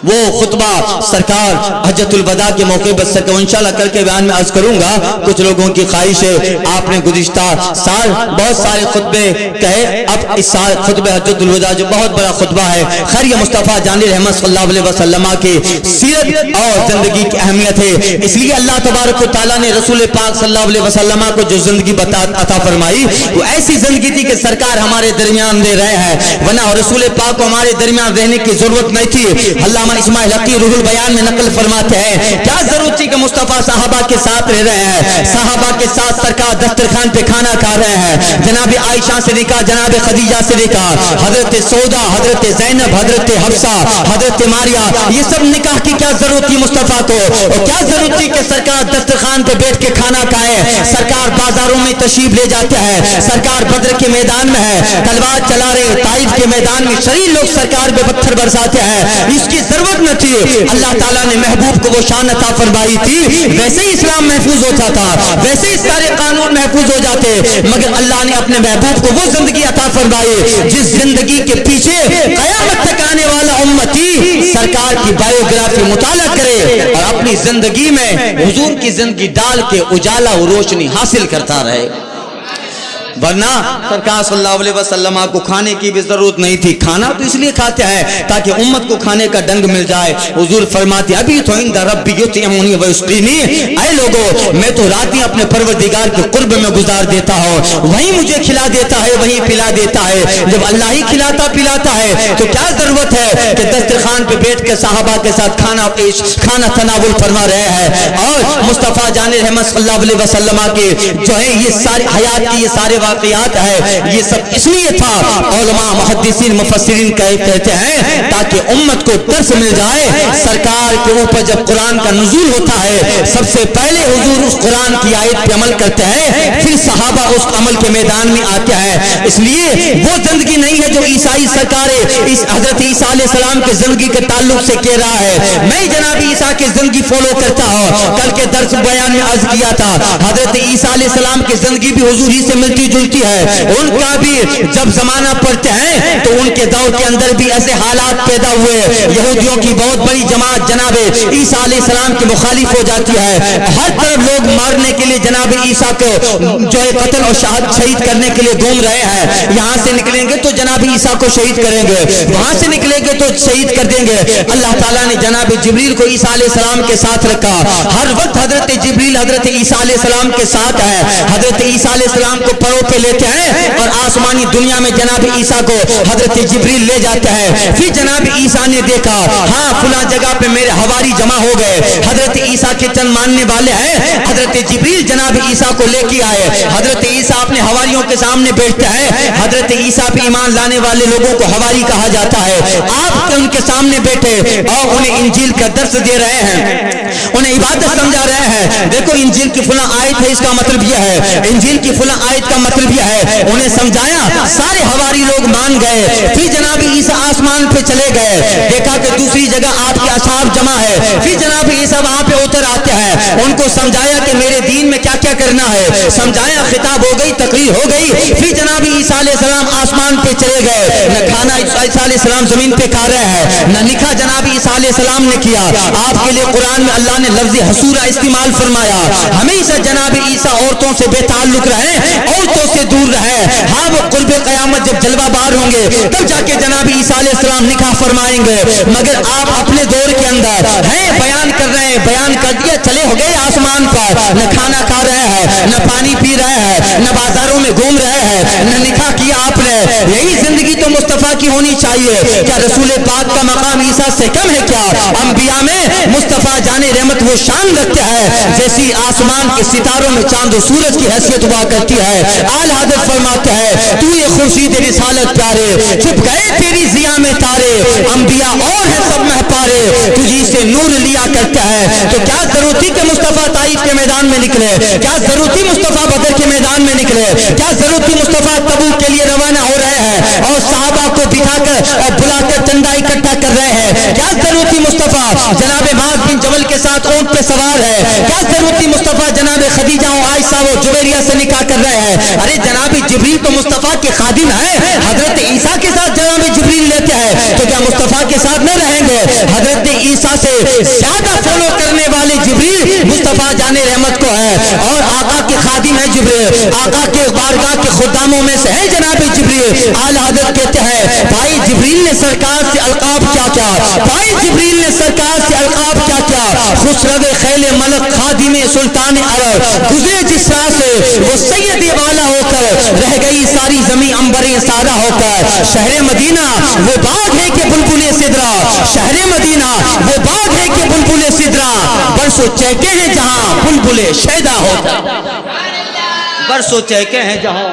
وہ خطبہ سرکار حجۃ الوداع کے موقع پر سرکار انشاءاللہ کل کے بیان میں عرض کروں گا، کچھ لوگوں کی خواہش ہے آپ نے گزشتہ سال بہت سارے خطبے کہے، اب اس سال خطبہ حجۃ الوداع جو بہت بڑا خطبہ ہے، خیر یہ مصطفیٰ جان رحمت صلی اللہ علیہ وسلم کی سیرت اور زندگی کی اہمیت ہے، اس لیے اللہ تبارک و تعالیٰ نے رسول پاک صلی اللہ علیہ وسلم کو جو زندگی عطا فرمائی وہ ایسی زندگی تھی کہ سرکار ہمارے درمیان دے رہے ہیں، ورنہ رسول پاک کو ہمارے درمیان رہنے کی ضرورت نہیں تھی۔ علامہ اسماعیل حقی روح البیان میں نقل فرماتے ہیں کیا ضرورت تھی کہ مصطفیٰ صحابہ کے ساتھ رہ رہے ہیں، صحابہ کے ساتھ سرکار دسترخوان پہ کھانا کھا رہے ہیں، جناب عائشہ سے نکاح، جناب خدیجہ سے نکاح، حضرت سودا، حضرت زینب، حضرت حفصہ، حضرت ماریہ، یہ سب نکاح کی کیا ضرورت تھی مصطفیٰ کو، اور کیا ضرورت تھی کہ سرکار دسترخوان پہ بیٹھ کے کھانا کھائے، سرکار بازاروں میں تشریف لے جاتے ہیں، سرکار بدر کے میدان میں ہے، تلوار چلا رہے، طائف کے میدان میں شریر لوگ سرکار پہ پتھر برساتے ہیں، اس کی ضرورت ضرورت نہ تھی. اللہ تعالیٰ نے محبوب کو وہ شان عطا فرمائی تھی, ویسے ہی اسلام محفوظ ہوتا تھا, ویسے ہی سارے قانون محفوظ ہو جاتے, مگر اللہ نے اپنے محبوب کو وہ زندگی عطا فرمائی جس زندگی کے پیچھے قیامت تک آنے والا امتی سرکار کی بایوگرافی مطالعہ کرے اور اپنی زندگی میں حضور کی زندگی ڈال کے اجالا و روشنی حاصل کرتا رہے. ورنہ سرکار صلی اللہ علیہ وسلم کو کھانے کی بھی ضرورت نہیں تھی. کھانا تو اس لیے کھاتے ہیں تاکہ امت کو کھانے کا ڈنگ مل جائے. حضور فرماتے ابھی تو عند ربی یطعمنی ویسقینی, اے لوگوں میں تو راتیں اپنے پروردگار کے قرب میں گزار دیتا ہوں, وہیں مجھے کھلا دیتا ہے, وہیں پلا دیتا ہے. جب اللہ ہی کھلاتا پلاتا ہے تو کیا ضرورت ہے کہ دسترخوان پہ بیٹھ کے صحابہ کے ساتھ کھانا تناول فرما رہے ہیں. اور مصطفیٰ جان رحمت صلی اللہ علیہ وسلم کے جو ہے یہ ساری حیات کی یہ سارے واقعات ہے, یہ سب اس لیے تھا علماء محدثین مفسرین کہتے ہیں تاکہ امت کو درس مل جائے. سرکار کے اوپر جب قرآن کا نزول ہوتا ہے سب سے پہلے حضور اس قرآن کی آیت پہ عمل کرتے ہیں, پھر صحابہ اس عمل کے میدان میں آتے ہیں. اس لیے وہ زندگی نہیں ہے جو عیسائی سرکار حضرت عیسیٰ علیہ السلام کے زندگی کے تعلق سے کہہ رہا ہے. میں جناب عیسیٰ کی زندگی فالو کرتا ہوں. کل کے درس بیان میں عرض کیا تھا حضرت عیسیٰ علیہ السلام کی زندگی بھی حضور ہی سے ملتی جلتی ہے. ان کا بھی جب زمانہ پڑھتے ہیں تو ان کے دور کے اندر بھی ایسے حالات پیدا ہوئے, یہودیوں کی بہت بڑی جماعت جناب عیسیٰ علیہ السلام کے مخالف ہو جاتی ہے. ہر طرف لوگ مارنے کے لیے جناب عیسیٰ کو جو ہے قتل اور شہید کرنے کے لیے گھوم رہے ہیں. یہاں سے نکلیں گے تو جناب عیسیٰ کو شہید کریں گے, وہاں سے نکلیں گے تو شہید کر دیں گے. اللہ تعالیٰ نے جناب جبریل کو عیسیٰ علیہ السلام کے ساتھ رکھا. ہر وقت حضرت جبریل حضرت عیسیٰ علیہ السلام کے ساتھ ہے. حضرت عیسیٰ علیہ السلام کو پرو پہ لیتے ہیں اور آسمانی دنیا میں جناب عیسیٰ کو حضرت جبریل لے جاتا ہے. پھر جناب عیسیٰ نے دیکھا ہاں فلاں جگہ پہ میرے حواری جمع ہو گئے, حضرت عیسیٰ کے چند ماننے والے ہیں. حضرت جبریل جناب عیسیٰ کو لے کے آئے. حضرت عیسیٰ اپنے حواریوں کے سامنے بیٹھتے ہیں. حضرت عیسیٰ پہ ایمان لانے والے لوگوں کو حواری کہا جاتا ہے. آپ ان کے سامنے بیٹھے اور انہیں انجیل کا درس دے رہے ہیں, انہیں عبادت سمجھا رہے ہیں. دیکھو انجیل کی فلاں آیت ہے, اس کا مطلب یہ ہے, انجیل کی فلاں آیت کا مطلب یہ ہے. انہیں سمجھایا, سارے حواری لوگ مان گئے. پھر جناب عیسیٰ آسمان پہ چلے گئے, دیکھا کہ دوسری جگہ آپ کے اصحاب جمع ہے. پھر جناب عیسیٰ وہاں پہ اتر آتے ہیں, ان کو سمجھایا کہ میرے دین میں کیا کیا کرنا ہے, سمجھایا, خطاب ہو گئی, تقریر ہو گئی. پھر جناب عیسیٰ علیہ السلام آسمان پہ چلے گئے. نہ کھانا عیسیٰ علیہ السلام زمین پہ کھا رہے ہیں, نہ نکاح جناب عیسیٰ علیہ السلام نے کیا. آپ کے لیے قرآن میں اللہ نے لفظ حصورہ استعمال فرمایا. ہمیشہ جناب عیسیٰ عورتوں سے بے تعلق رہے, عورتوں سے دور رہے. ہاں وہ قرب قیامت جب جلوہ بار ہوں گے تب جا کے جناب عیسیٰ علیہ السلام نکاح فرمائیں گے. مگر آپ اپنے دور کے اندر ہیں, بیان کر رہے ہیں, بیان کر دیا, چلے ہو گئے آسمان پر, نہ کھانا کھا رہے ہیں, نہ پانی پی رہے ہیں, نہ بازاروں میں گھوم رہے ہیں, نہ نکاح کیا آپ نے. یہی زندگی تو مصطفیٰ کی ہونی چاہیے. کیا رسول پاک کا مقام عیسیٰ سے کم ہے کیا؟ انبیاء میں مصطفیٰ جان رحمت وہ شان رکھتے ہیں جیسی آسمان کے ستاروں میں چاند و سورج کی حیثیت ہوا کرتی ہے. اعلیٰ حضرت فرماتے ہیں تو یہ خورشید رسالت پیارے, چھپ گئے تیری ضیاء میں تارے, انبیاء اور ہیں سب مہپارے, تجھی سے نور لیا کرتا ہے. تو کیا ضرورت تھی کہ مصطفیٰ طائف کے میدان میں نکلے, کیا ضرورت تھی مصطفیٰ بدر کے میدان میں نکلے, کیا ضرورت تھی مصطفیٰ تبوک کے لیے روانہ ہو رہے ہیں اور صحابہ کو بٹھا کر اور بلا کر چندہ اکٹھا کر رہے ہیں, کیا ضرورت تھی مصطفیٰ جناب معاذ بن جبل کے ساتھ اونٹ پہ سوار ہے, کیا ضرورت تھی مصطفیٰ جناب خدیجہ و عائشہ و جویریہ سے نکاح کر رہے ہیں. ارے جناب جبریل تو مصطفیٰ کے خادم ہے, حضرت عیسیٰ کے ساتھ جناب جبریل لیتے ہیں تو کیا مصطفیٰ کے ساتھ نہ رہیں گے؟ حضرت عیسیٰ سے زیادہ فالو کرنے والے جبریل مصطفیٰ جان رحمت کو ہے, اور آقا کے خادم ہے جبریل, آقا کے بارگاہ کے خداموں میں سے ہے جناب جبریل. اعلیٰ حضرت کہتے ہیں بھائی جبریل نے سرکار سے القاب کیا کیا, بھائی جبریل نے سرکار سے القاب کیا کیا. خسرو خیل ملک خادم سلطان عرب, گزرے جس راہ سے وہ سید والا ہو کر رہ گئی ساری زمین امبریں سارا ہو کر. شہر مدینہ وہ باغ ہے کہ بلبل سدرا, شہر مدینہ وہ باغ ہے کہ بلبل سدرا, برسوں چہکے ہیں جہاں بلبل شیدا ہو, برسوں چہکے ہیں جہاں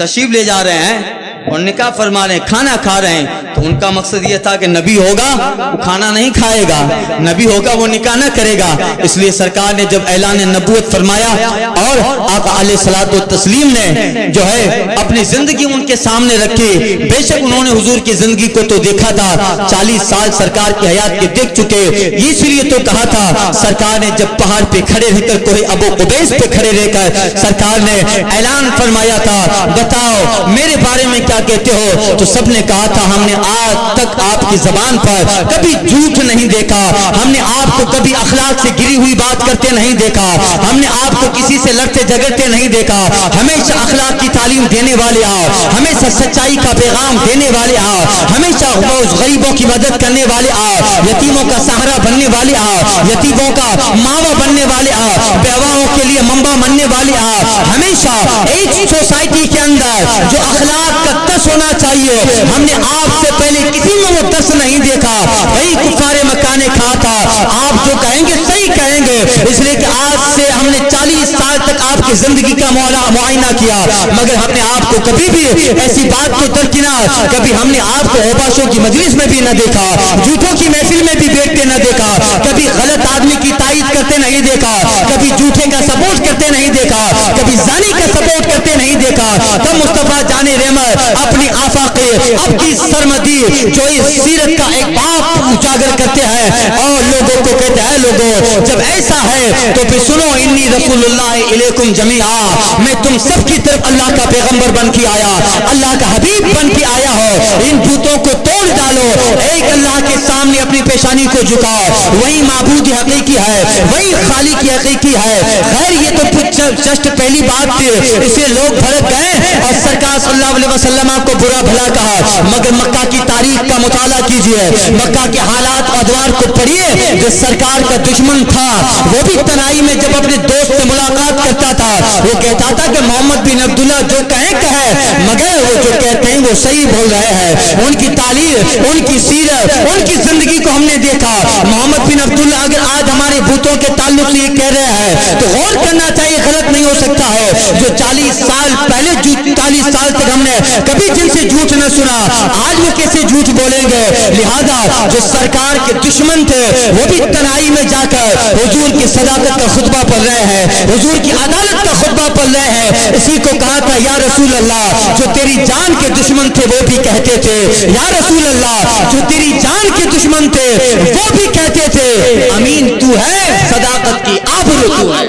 تشریف لے جا رہے ہیں اور نکاح فرما رہے ہیں, کھانا کھا رہے ہیں, تو ان کا مقصد یہ تھا کہ نبی ہوگا وہ کھانا نہیں کھائے گا, نبی ہوگا وہ نکاح نہ کرے گا. اس لیے سرکار نے جب اعلان نبوت فرمایا اور آقا علیہ الصلوۃ والتسلیم نے جو ہے اپنی زندگی ان کے سامنے رکھی, بے شک انہوں نے حضور کی زندگی کو تو دیکھا تھا, 40 سال سرکار کی حیات کے دیکھ چکے, اس لیے تو کہا تھا سرکار نے جب پہاڑ پہ کھڑے رہ کر کوہ ابو قبیس پہ کھڑے رہ کر سرکار نے اعلان فرمایا تھا, بتاؤ میرے بارے میں کیا کہتے ہو, تو سب نے کہا تھا ہم نے آج تک آپ کی زبان پر کبھی جھوٹ نہیں دیکھا, ہم نے آپ کو کبھی اخلاق سے گری ہوئی بات کرتے نہیں دیکھا, ہم نے آپ کو کسی سے لڑتے جھگڑتے نہیں دیکھا, ہمیشہ اخلاق کی تعلیم دینے والے آؤ, ہمیشہ سچائی کا پیغام دینے والے آؤ, ہمیشہ غریبوں کی مدد کرنے والے آؤ, یتیموں کا سہارا بننے والے آؤ, یتیموں کا ماوا بننے والے آؤ, بیواؤں کے لیے منبع بننے والے آؤ, ہمیشہ ایک سوسائٹی کے اندر جو اخلاق کا درس ہونا چاہیے, ہم نے آپ سے پہلے کسی میں وہ درس نہیں دیکھا. وہی کفار مکہ نے کہا تھا آپ جو کہیں گے صحیح کہیں گے, اس لیے کہ آج سے ہم نے 40 سال تک آپ کی زندگی کا معائنہ کیا, مگر ہم نے آپ کو کبھی بھی ایسی بات کو درکنار, کبھی ہم نے آپ کو اوباشوں کی مجلس میں بھی نہ دیکھا, جھوٹوں کی محفل میں بھی بیٹھتے نہ دیکھا, کبھی غلط آدمی کی تائید کرتے نہیں دیکھا, کبھی جھوٹے کا سپورٹ کرتے نہیں دیکھا, کبھی زانی کا سپورٹ کرتے نہیں دیکھا. تب مصطفیٰ جان رحمت اپنی آفاق اب کی سرمدی جو اس سیرت کا ایک باپ اجاگر کرتے ہیں اور لوگوں کو کہتے ہیں لوگوں جب ایسا ہے تو پھر سنو, انی رسول اللہ الیکم جمیعا, میں تم سب کی طرف اللہ کا پیغمبر بن کے آیا, اللہ کا حبیب بن کے آیا ہو. ان بتوں کو توڑ ڈالو, ایک اللہ کے سامنے اپنی پیشانی کو جھکاؤ, وہی معبود حقیقی ہے, وہی خالق حقیقی ہے. خیر یہ تو جسٹ پہلی بات تھی, اسے لوگ بھڑک گئے اور سرکار صلی اللہ علیہ وسلم کو برا بھلا کہا, مگر مکہ کی تاریخ کا مطالعہ کیجئے, مکہ کے حالات و ادوار کو پڑھیے. جو سرکار کا دشمن تھا وہ بھی تنہائی میں جب اپنے دوست سے ملاقات کرتا تھا وہ کہتا تھا کہ محمد بن عبداللہ جو کہیں کہے, مگر وہ جو کہتے ہیں وہ صحیح بول رہے ہیں. ان کی تعلیم, ان کی سیرت, ان کی زندگی کو ہم نے دیکھا. محمد بن عبداللہ اگر آج ہمارے بتوں کے تعلق سے یہ کہہ رہے ہیں تو غور کرنا چاہیے, غلط نہیں ہو سکتا ہے. جو 40 سال پہلے 40 سال تک ہم نے کبھی جن سے جھوٹ نہ سنا, آج وہ کیسے جھوٹ بولیں گے. لہذا جو سرکار کے دشمن تھے وہ بھی تنہائی میں جا کر حضور کی صداقت کا خطبہ پڑھ رہے ہیں, حضور کی عدالت کا خطبہ پڑھ رہے ہیں. اسی کو کہا تھا یا رسول اللہ جو تیری جان کے دشمن تھے وہ بھی کہتے تھے, یا رسول اللہ جو تیری جان کے دشمن تھے وہ بھی کہتے تھے امین تو ہے, صداقت کی آبرو تو ہے,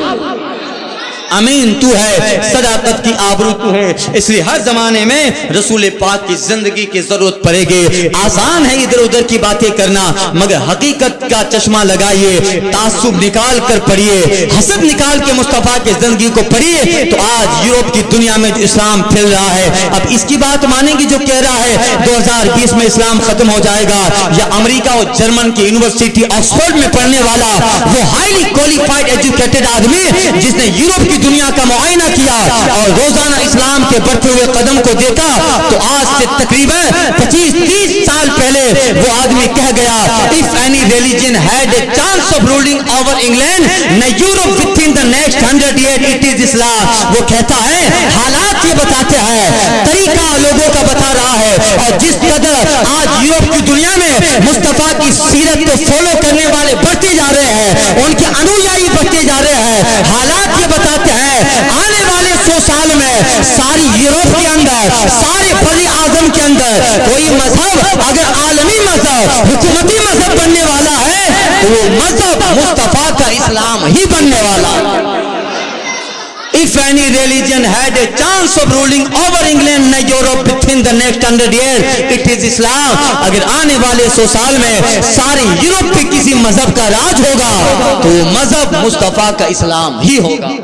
امین تو ہے, صداقت کی آبرو تو ہے. اس لیے ہر زمانے میں رسول پاک کی زندگی کی ضرورت پڑے گی. آسان ہے ادھر ادھر کی باتیں کرنا, مگر حقیقت کا چشمہ لگائیے, تعصب نکال کر پڑھیے, حسد نکال کے مصطفیٰ کی زندگی کو پڑھیے, تو آج یورپ کی دنیا میں جو اسلام پھیل رہا ہے, اب اس کی بات مانیں گے جو کہہ رہا ہے 2020 میں اسلام ختم ہو جائے گا, یا امریکہ اور جرمن کی یونیورسٹی آکسفورڈ میں پڑھنے والا وہ ہائیلی کوالیفائڈ ایجوکیٹڈ آدمی جس نے یورپ کی دنیا کا معائنہ کیا اور روزانہ اسلام کے بڑھتے ہوئے قدم کو دیکھا, تو آج سے تقریباً 25-30 سال پہلے وہ آدمی کہہ گیا if any religion had a chance of ruling over England, Europe within the next 100 years it is Islam. وہ کہتا ہے حالات یہ بتاتے ہیں, طریقہ لوگوں کا بتا رہا ہے, اور جس قدر آج یورپ کی دنیا میں مصطفیٰ کی سیرت کو فالو کرنے والے بڑھتے جا رہے ہیں, ان کے انویائی بڑھتے جا رہے ہیں, حالات یہ بتاتے ہیں آنے والے 100 سال میں ساری یورپ کے اندر, سارے بر اعظم کے اندر کوئی مذہب اگر عالمی مذہب, حکومتی مذہب بننے والا ہے تو وہ مذہب مصطفیٰ کا اسلام ہی بننے والا ہے. If any religion had a chance of ruling over England and Europe within the next 100 years, it is Islam. اگر آنے والے 100 سال میں سارے یورپ پہ کسی مذہب کا راج ہوگا تو وہ مذہب مصطفیٰ کا اسلام ہی ہوگا.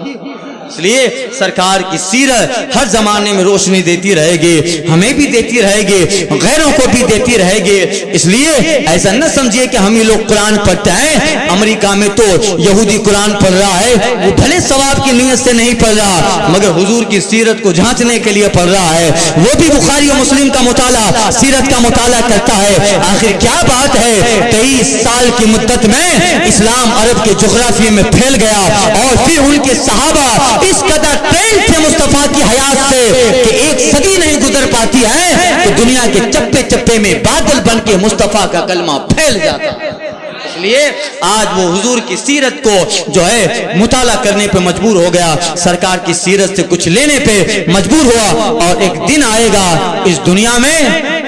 اس لیے سرکار کی سیرت ہر زمانے میں روشنی دیتی رہے گی, ہمیں بھی دیتی رہے گی, غیروں کو بھی دیتی رہے گی. اس لیے ایسا نہ سمجھیے کہ ہم یہ لوگ قرآن پڑھتے ہیں, امریکہ میں تو یہودی قرآن پڑھ رہا ہے, وہ بھلے ثواب کی نیت سے نہیں پڑھ رہا مگر حضور کی سیرت کو جھانچنے کے لیے پڑھ رہا ہے. وہ بھی بخاری و مسلم کا مطالعہ, سیرت کا مطالعہ کرتا ہے. آخر کیا بات ہے, 23 سال کی مدت میں اسلام عرب کے جغرافیے میں پھیل گیا اور پھر ان کے صحابہ اس قدر ٹرینڈ تھے مصطفیٰ کی حیات سے کہ ایک صدی نہیں گزر پاتی ہے کہ دنیا کے چپے چپے میں بادل بن کے مصطفیٰ کا کلمہ پھیل جاتا ہے۔ اس لیے آج وہ حضور کی سیرت کو جو ہے مطالعہ کرنے پہ مجبور ہو گیا، سرکار کی سیرت سے کچھ لینے پہ مجبور ہوا، اور ایک دن آئے گا اس دنیا میں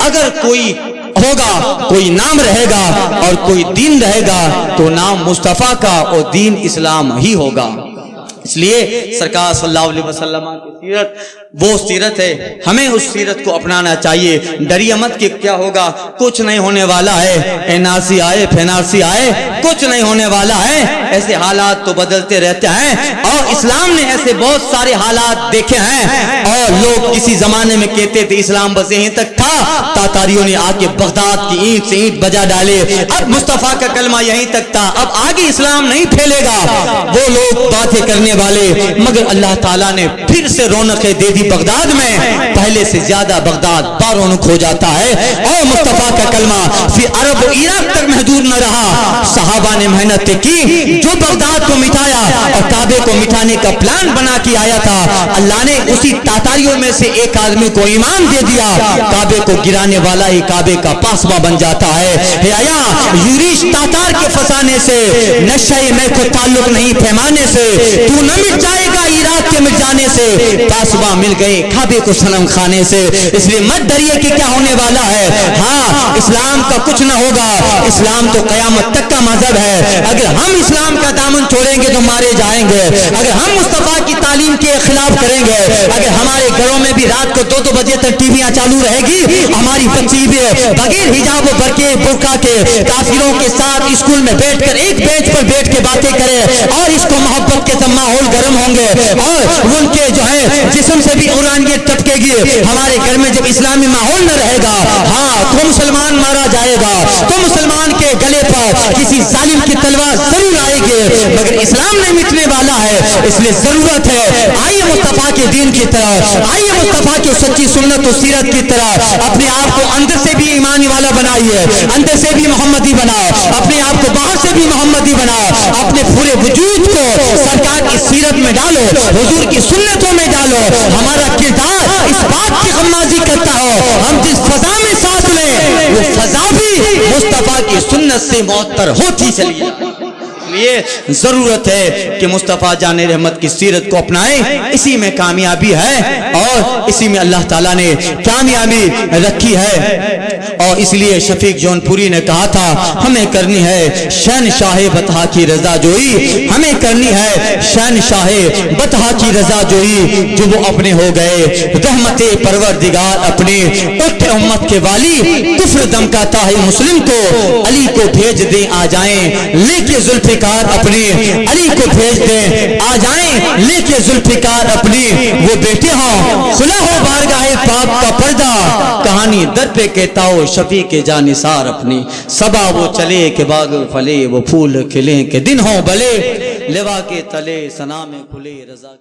اگر کوئی ہوگا، کوئی نام رہے گا اور کوئی دین رہے گا تو نام مصطفیٰ کا اور دین اسلام ہی ہوگا۔ اس لیے سرکار صلی اللہ علیہ وسلم کی سیرت وہ سیرت ہے، ہمیں اس سیرت کو اپنانا چاہیے۔ ڈریے مت کہ کیا ہوگا، کچھ نہیں ہونے والا ہے، NRC آئے FNRC آئے، کچھ نہیں ہونے والا ہے۔ ایسے حالات تو بدلتے رہتے ہیں، اور اسلام نے ایسے بہت سارے حالات دیکھے ہیں، اور لوگ کسی زمانے میں کہتے تھے اسلام بس یہیں تک تھا، تاتاریوں نے آ کے بغداد کی اینٹ سے اینٹ بجا ڈالے، اب مصطفیٰ کا کلمہ یہیں تک تھا، اب آگے اسلام نہیں پھیلے گا۔ وہ لوگ باتیں کرنے والے، مگر اللہ تعالیٰ نے پھر سے رونقیں دے دی بغداد میں، پہلے سے زیادہ بغداد بارونق ہو جاتا ہے، اور مصطفیٰ کا کلمہ فی عرب و عراق تک محدود نہ رہا۔ صحابہ نے محنت کی، جو بغداد کو مٹایا اور کعبے کو مٹانے کا پلان بنا کے آیا تھا، اللہ نے اسی تاتاریوں میں سے ایک آدمی کو ایمان دے دیا، کعبے کو گرانے والا ہی کعبے کا پاسباں بن جاتا ہے۔ یوریش تاتار کے فسانے سے، نشہ میں کو تعلق نہیں پیمانے سے، تو نہ مٹ جائے گا عراق کے مٹ جانے سے، پاسباں مل گئے کعبے کو صنم کھانے سے۔ اس لیے مت ڈریے کہ کیا ہونے والا ہے، ہاں اسلام کا کچھ نہ ہوگا، اسلام تو قیامت تک کا مذہب ہے۔ اگر ہم اسلام کا دامن چھوڑیں گے تو مارے جائیں گے، اگر ہم مصطفیٰ کی تعلیم کے خلاف کریں گے، اگر ہمارے گھروں میں بھی رات کو 2-2 بجے تک ٹی ویاں چالو رہے گی، ہماری بچی بھی بغیر حجاب و برقع کے کافروں کے ساتھ اسکول میں بیٹھ کر ایک بینچ پر بیٹھ کے باتیں کرے، اور اس کو محبت کے ماحول گرم ہوں گے، اور ان کے جو ہے جسم سے بھی قرآنیت ٹپکے گی۔ ہمارے گھر میں جب اسلامی ماحول نہ رہے گا، ہاں تو مسلمان مارا جائے گا، تو مسلمان کے گلے پر کسی ظالم کی تلوار ضرور آئے گی، مگر اسلام نہیں مٹنے والا ہے۔ اس لیے ضرورت ہے آئیے مصطفیٰ کے دین کی طرح، آئیے مصطفیٰ کی سچی سنت و سیرت کی طرح اپنے آپ کو اندر سے بھی ایمانی والا بنائیے، اندر سے بھی محمدی بناؤ، اپنے آپ کو باہر سے بھی محمدی بناؤ، اپنے پورے وجود کو سرکار کی سیرت میں ڈالو، حضور کی سنتوں میں ڈالو۔ ہمارا کردار اس بات کی غمازی کرتا ہو، ہم جس فضا میں سانس لیں وہ فضا بھی مصطفیٰ کی سنت سے معطر ہوتی چلی جائے۔ لیے ضرورت ہے کہ مصطفیٰ جان رحمت کی سیرت کو اپنائیں، اسی میں کامیابی ہے، اور اسی میں اللہ تعالیٰ نے کامیابی رکھی ہے۔ اور اس لیے شفیق جون پوری نے کہا تھا ہمیں کرنی ہے شہنشاہ بطحا کی رضا جوئی، ہمیں کرنی ہے شہنشاہ بطحا کی رضا جوئی، جو وہ اپنے ہو گئے رحمت پروردگار اپنے، اٹھ امت کے والی کفر دم کا تاہی مسلم کو، علی کو بھیج دیں آ جائیں لے کے ذوالفقار اپنے، علی کو بھیج دیں آ جائیں لے کے ذوالفقار اپنے، وہ بیٹے ہوں کھلا ہو بارگاہ پاک کا پردہ، کہانی در پہ کہتا ہو شفیق جانثار اپنی، صبا وہ چلے کہ باغ پھلے وہ پھول کھلیں کہ دن ہوں بھلے، لوا کے تلے ثنا میں کھلے رضا